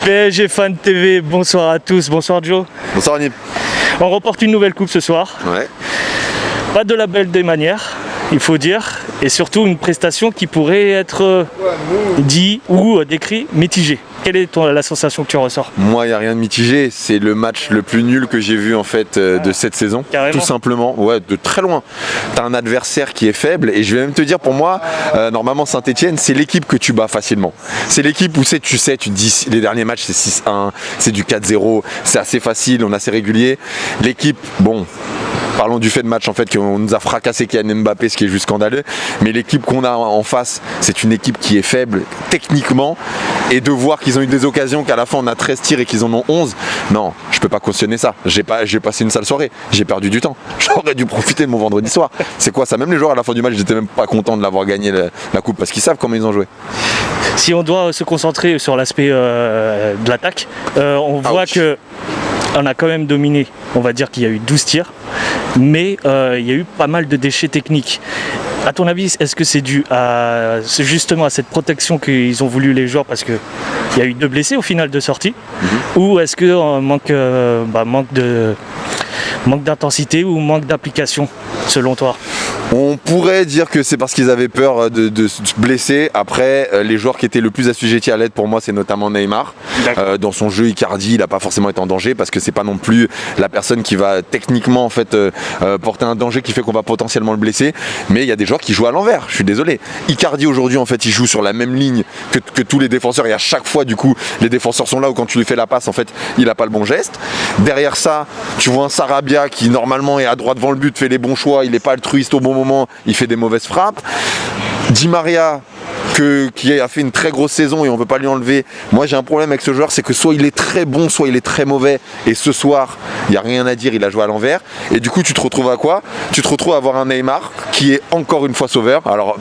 PSG Fan TV, bonsoir à tous, bonsoir Joe. Bonsoir Nip. On remporte une nouvelle coupe ce soir. Ouais. Pas de la belle des manières, il faut dire, et surtout une prestation qui pourrait être dit ou décrit mitigée. Quelle est la sensation que tu ressors? Moi, il n'y a rien de mitigé. C'est le match le plus nul que j'ai vu en fait de cette saison. Carrément. Tout simplement, ouais, de très loin. Tu as un adversaire qui est faible et je vais même te dire, pour moi, normalement Saint-Etienne, c'est l'équipe que tu bats facilement. C'est l'équipe où tu te dis, les derniers matchs c'est 6-1, c'est du 4-0, c'est assez facile, on est assez régulier. L'équipe, bon... Parlons du fait de match en fait qu'on nous a fracassé Kylian Mbappé, ce qui est juste scandaleux. Mais l'équipe qu'on a en face, c'est une équipe qui est faible techniquement. Et de voir qu'ils ont eu des occasions, qu'à la fin on a 13 tirs et qu'ils en ont 11, non, je peux pas cautionner ça. J'ai passé une sale soirée, j'ai perdu du temps. J'aurais dû profiter de mon vendredi soir. C'est quoi ça? Même les joueurs à la fin du match, j'étais même pas content de l'avoir gagné la coupe parce qu'ils savent comment ils ont joué. Si on doit se concentrer sur l'aspect de l'attaque, on voit que on a quand même dominé, on va dire qu'il y a eu 12 tirs, mais il y a eu pas mal de déchets techniques. À ton avis, est-ce que c'est dû justement à cette protection qu'ils ont voulu les joueurs parce qu'il y a eu 2 blessés au final de sortie, ou est-ce que manque d'intensité ou manque d'application selon toi? On pourrait dire que c'est parce qu'ils avaient peur de se blesser. Après, les joueurs qui étaient le plus assujettis à l'aide pour moi, c'est notamment Neymar. Dans son jeu, Icardi, il n'a pas forcément été en danger parce que c'est pas non plus la personne qui va techniquement en fait porter un danger qui fait qu'on va potentiellement le blesser. Mais il y a des joueurs qui jouent à l'envers. Je suis désolé. Icardi aujourd'hui, en fait, il joue sur la même ligne que tous les défenseurs et à chaque fois, du coup, les défenseurs sont là où quand tu lui fais la passe, en fait, il n'a pas le bon geste. Derrière ça, tu vois un Sarabia qui normalement est à droite devant le but, fait les bons choix, il n'est pas altruiste au bon moment, il fait des mauvaises frappes. Di Maria qui a fait une très grosse saison et on ne peut pas lui enlever. Moi j'ai un problème avec ce joueur, c'est que soit il est très bon, soit il est très mauvais. Et ce soir, il n'y a rien à dire, il a joué à l'envers. Et du coup tu te retrouves à quoi? Tu te retrouves à avoir un Neymar qui est encore une fois sauveur. Alors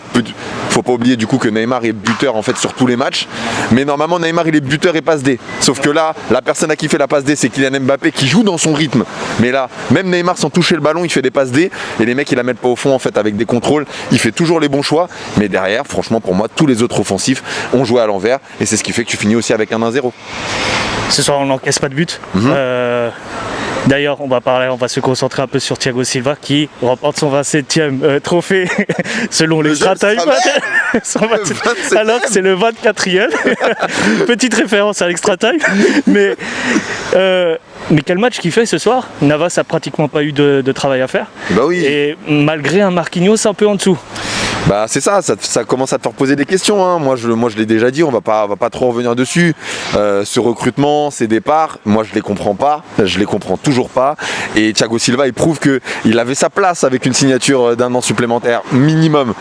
faut pas oublier du coup que Neymar est buteur en fait sur tous les matchs. Mais normalement Neymar il est buteur et passe D. Sauf que là, la personne à qui fait la passe D, c'est Kylian Mbappé qui joue dans son rythme. Mais là, même Neymar sans toucher le ballon, il fait des passes D. Et les mecs ils la mettent pas au fond en fait avec des contrôles. Il fait toujours les bons choix. Mais derrière, franchement pour moi, tous les autres offensifs ont joué à l'envers et c'est ce qui fait que tu finis aussi avec un 1-0. Ce soir on n'encaisse pas de but. D'ailleurs on va se concentrer un peu sur Thiago Silva qui remporte son 27e trophée selon l'Extra Time. Alors que c'est le 24e. Petite référence à l'Extra Time. Mais quel match qu'il fait ce soir. Navas a pratiquement pas eu de travail à faire. Bah oui. Et malgré un Marquinhos un peu en dessous. Bah c'est ça commence à te faire poser des questions hein. Moi je l'ai déjà dit, on va pas trop revenir dessus. Ce recrutement, ces départs, moi je les comprends pas, je les comprends toujours pas. Et Thiago Silva il prouve qu'il avait sa place avec une signature d'1 an supplémentaire minimum.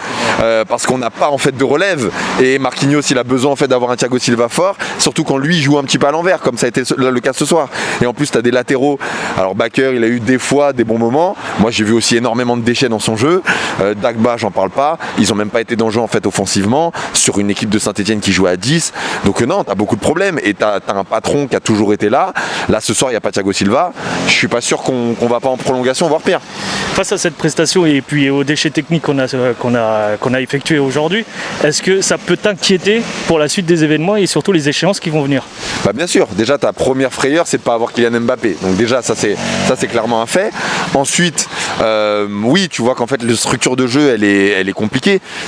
Parce qu'on n'a pas en fait de relève. Et Marquinhos il a besoin en fait d'avoir un Thiago Silva fort, surtout quand lui il joue un petit peu à l'envers, comme ça a été le cas ce soir. Et en plus tu as des latéraux. Alors Bakker il a eu des fois des bons moments. Moi j'ai vu aussi énormément de déchets dans son jeu. Dagba j'en parle pas. Ils ont même pas été dangereux en fait offensivement sur une équipe de Saint-Etienne qui jouait à 10. Donc non, t'as beaucoup de problèmes et t'as un patron qui a toujours été là. Là ce soir il n'y a pas Thiago Silva. Je suis pas sûr qu'on va pas en prolongation, voire pire. Face à cette prestation et puis aux déchets techniques qu'on a effectués aujourd'hui, est-ce que ça peut t'inquiéter pour la suite des événements et surtout les échéances qui vont venir? Bah bien sûr, déjà ta première frayeur c'est de pas avoir Kylian Mbappé. Donc déjà ça c'est clairement un fait. Ensuite, oui tu vois qu'en fait la structure de jeu elle est compliquée.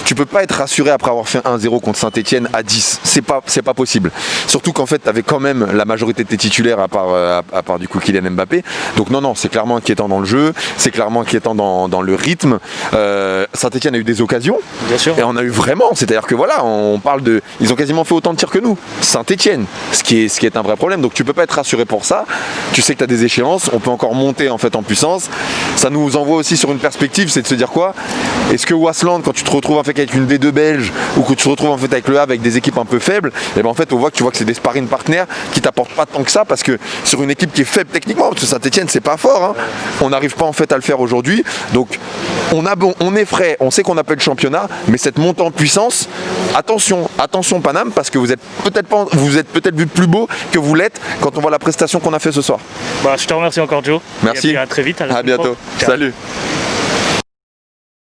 Tu peux pas être rassuré après avoir fait 1-0 contre Saint-Etienne à 10. C'est pas possible. Surtout qu'en fait, tu avais quand même la majorité de tes titulaires à part du coup Kylian Mbappé. Donc non, c'est clairement inquiétant dans le jeu. C'est clairement inquiétant dans le rythme. Saint-Etienne a eu des occasions. Bien sûr. Et on a eu vraiment. C'est-à-dire que voilà, on parle de. Ils ont quasiment fait autant de tirs que nous. Saint-Etienne. Ce qui est un vrai problème. Donc tu peux pas être rassuré pour ça. Tu sais que tu as des échéances. On peut encore monter en fait en puissance. Ça nous envoie aussi sur une perspective, c'est de se dire quoi? Est-ce que Wasland, quand tu te retrouves en fait avec une D2 belge ou que tu te retrouves en fait avec le Havre avec des équipes un peu faibles, et ben en fait tu vois que c'est des sparring partners qui t'apportent pas tant que ça parce que sur une équipe qui est faible techniquement, parce que Saint-Etienne c'est pas fort, hein, on n'arrive pas en fait à le faire aujourd'hui. Donc on est frais, on sait qu'on appelle le championnat, mais cette montée en puissance, attention Paname, parce que vous êtes peut-être vu plus beau que vous l'êtes quand on voit la prestation qu'on a fait ce soir. Je te remercie encore Joe. Merci. Et à très vite. À bientôt. Salut.